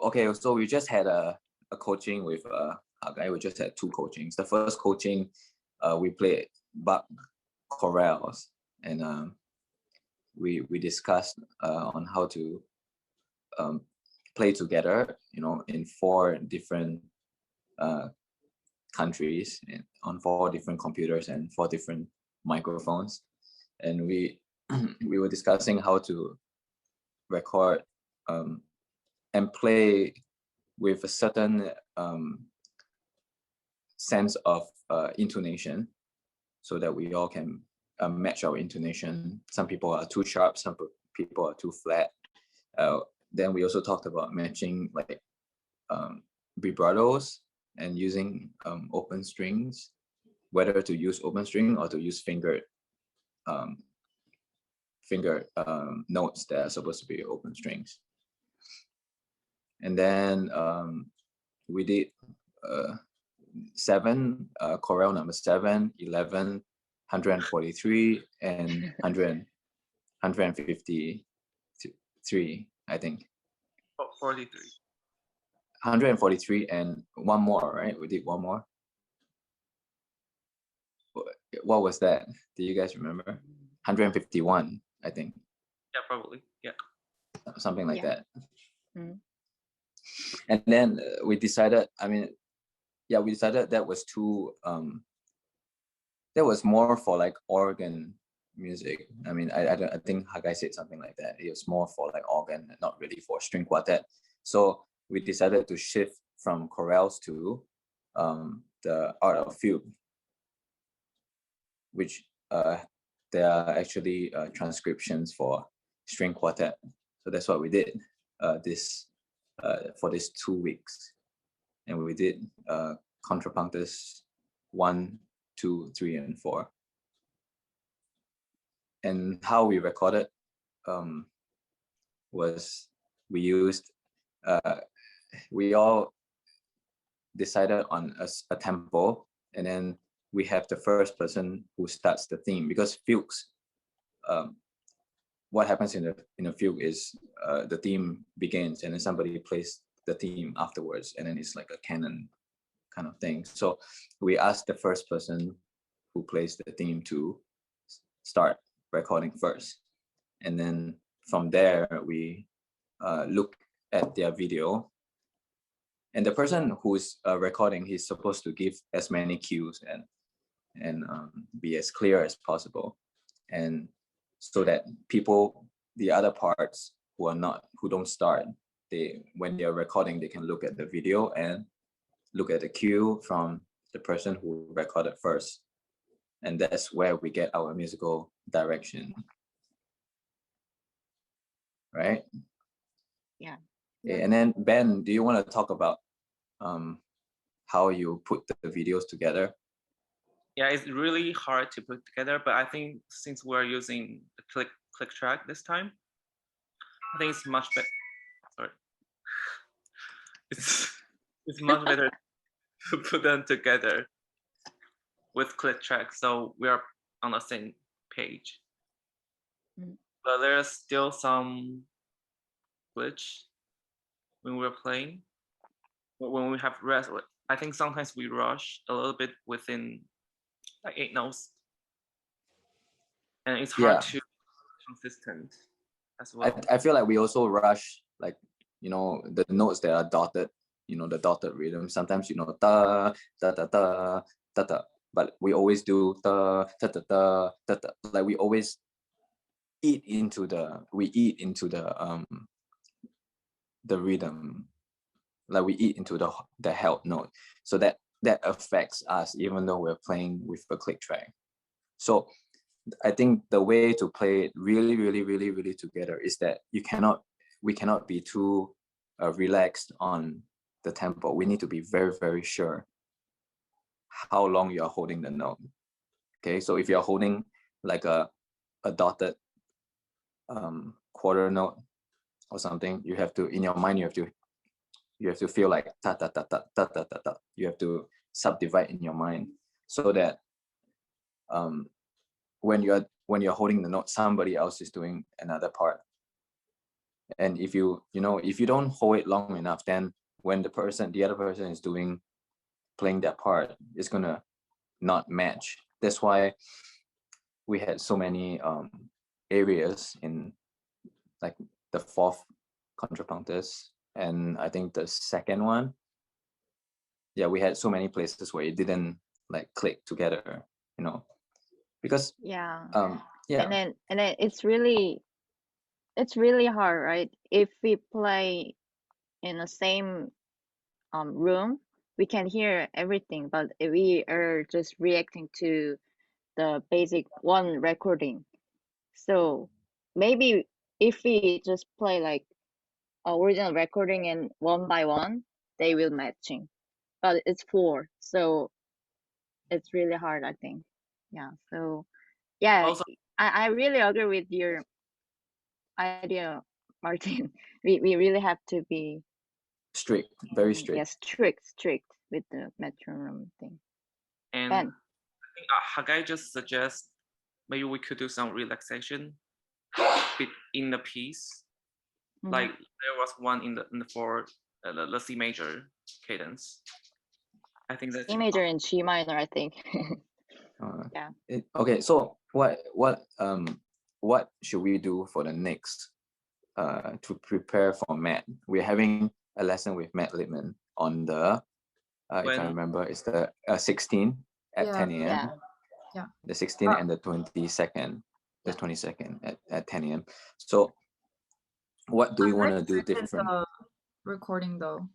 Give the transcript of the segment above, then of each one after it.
okay, so we just had a coaching with a guy. We just had 2 coachings. The first coaching, we played Bach chorales, and we discussed on how to play together, in 4 different countries, on 4 different computers and 4 different microphones, and we we were discussing how to record and play with a certain sense of intonation, so that we all can match our intonation. Some people are too sharp, some people are too flat. Then we also talked about matching like vibratos and using open strings, whether to use open string or to use fingered notes that are supposed to be open strings. And then we did 7, chorale number 7, 11, 143, and 153, I think. 43. 143 and one more, right? We did one more. What was that? Do you guys remember? 151, I think. Yeah, probably. Yeah. Something like that. Mm. And then we decided, we decided that was too, that was more for like organ music. I think Hagai said something like that. It was more for like organ, not really for string quartet. So we decided to shift from chorales to the art of fugue, which there are actually transcriptions for string quartet. So that's what we did for these 2 weeks. And we did contrapunctus 1, 2, 3, and 4. And how we recorded was we used, we all decided on a tempo, and then we have the first person who starts the theme, because fugues, what happens in a fugue is the theme begins and then somebody plays the theme afterwards, and then it's like a canon kind of thing. So we asked the first person who plays the theme to start recording first, and then from there we look at their video, and the person who's recording, he's supposed to give as many cues and be as clear as possible, and so that people, the other parts who don't start, when they're recording, they can look at the video and look at the cue from the person who recorded first, and that's where we get our musical direction, right? Yeah. Okay, and then Ben, do you want to talk about how you put the videos together? Yeah, it's really hard to put together, but I think since we're using the click track this time, I think it's much better. Sorry, it's much better to put them together with click track, so we are on the same page. But there's still some glitch when we're playing. When we have rest, I think sometimes we rush a little bit within like 8 notes, and it's hard to be consistent as well. I feel like we also rush, like, the notes that are dotted, the dotted rhythm. Sometimes, da da da da da da, but we always do da da da da da da. Like we always eat into the rhythm, like we eat into the held note, so that affects us even though we're playing with a click track. So I think the way to play it really, really, really, really together is that we cannot be too relaxed on the tempo. We need to be very, very sure how long you're holding the note. Okay, so if you're holding like a dotted quarter note or something, you have to, in your mind, you have to feel like ta ta ta ta ta ta ta ta. You have to subdivide in your mind, so that when you're holding the note, somebody else is doing another part. And if you don't hold it long enough, then when the other person is playing that part, it's gonna not match. That's why we had so many areas in like the fourth contrapunctus, and I think the second one, yeah, we had so many places where it didn't like click together, because Yeah. yeah, And then it's really hard, right? If we play in the same room, we can hear everything, but if we are just reacting to the basic one recording. So maybe if we just play like original recording and one by one, they will matching. But it's 4, so it's really hard, I think. Yeah. So yeah, Also, I really agree with your idea, Martin. We really have to be strict, very yeah, strict. strict with the metronome thing. and Ben. I think Hagai just suggests maybe we could do some relaxation in the piece. Like there was one in the for the C major cadence. I think that's C major and G minor, I think. Yeah. Okay, so what should we do for the next to prepare for Matt? We're having a lesson with Matt Littman on the if I remember, it's the 16 at 10 a.m. Yeah. The 16th and the 22nd, the 22nd at 10 a.m. So what do we want to do different? Recording though.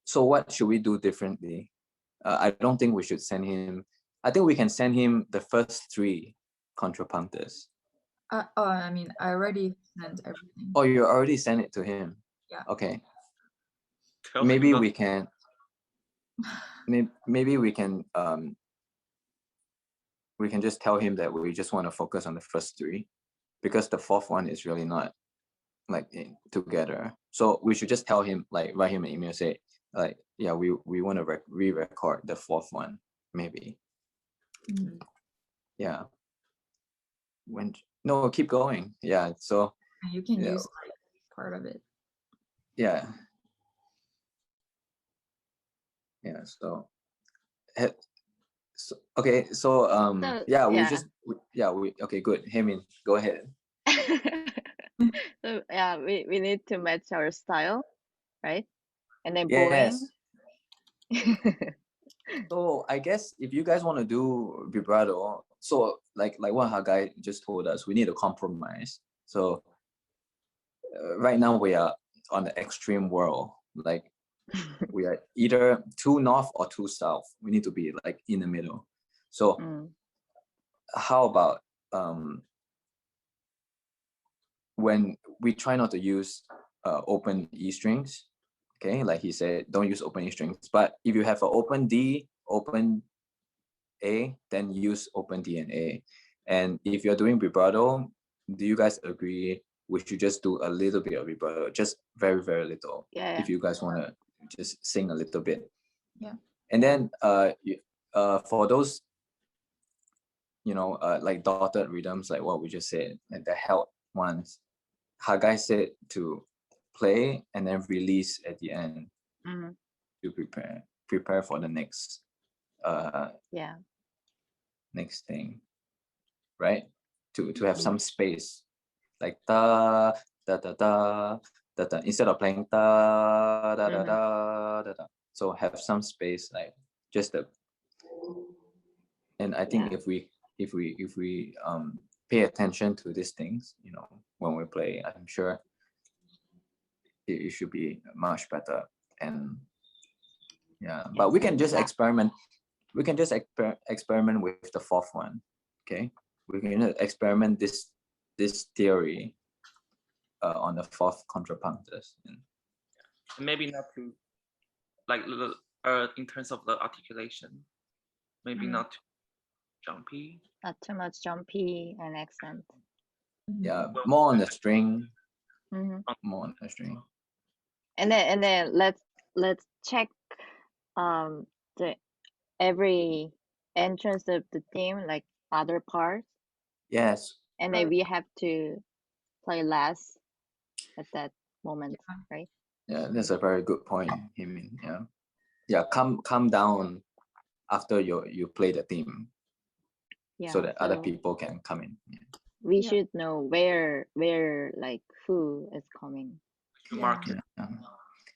So what should we do differently? I don't think we should send him. I think we can send him the first 3 contrapunctus. I mean, I already sent everything. Oh, you already sent it to him? Yeah. Okay. Maybe we can. Maybe we can just tell him that we just want to focus on the first 3, because the fourth one is really not like together. So we should just tell him, like write him an email, say like, yeah, we want to re-record the fourth one, maybe. Yeah. No, keep going. Yeah. So you can use like part of it. Yeah. Yeah. So okay. So yeah, okay, good. Heymin, go ahead. So yeah, we need to match our style, right? And then Yes. bowing. So I guess if you guys want to do vibrato, so like what Hagai just told us, we need a compromise. So right now we are on the extreme world, like we are either too north or too south. We need to be like in the middle. So how about when we try not to use open E strings, okay, like he said, don't use open E strings. But if you have an open D, open A, then use open D and A. And if you're doing vibrato, do you guys agree we should just do a little bit of vibrato, just very, very little? Yeah. If you guys want to just sing a little bit. Yeah. And then for those, like dotted rhythms, like what we just said, and the held ones, Hagai said to play and then release at the end to prepare for the next next thing, right? To have some space, like da da da da da da, instead of playing da da da da da da. So have some space, like just the. And I think if we pay attention to these things, when we play, I'm sure it should be much better. And yeah, but we can just experiment. We can just experiment with the fourth one. Okay, we can experiment this theory on the fourth contrapunctus. Maybe not too, like in terms of the articulation, maybe not too jumpy. Not too much jumpy and accent. Yeah, more on the string. More on the string. And then let's check the every entrance of the theme, like other parts. Yes. And then we have to play less at that moment, Yeah. right? Yeah, that's a very good point, Himin. Yeah, calm down after you play the theme, Yeah. so that other So people can come in. Yeah. we Yeah. should know where like who is coming. You Yeah. mark it. Yeah.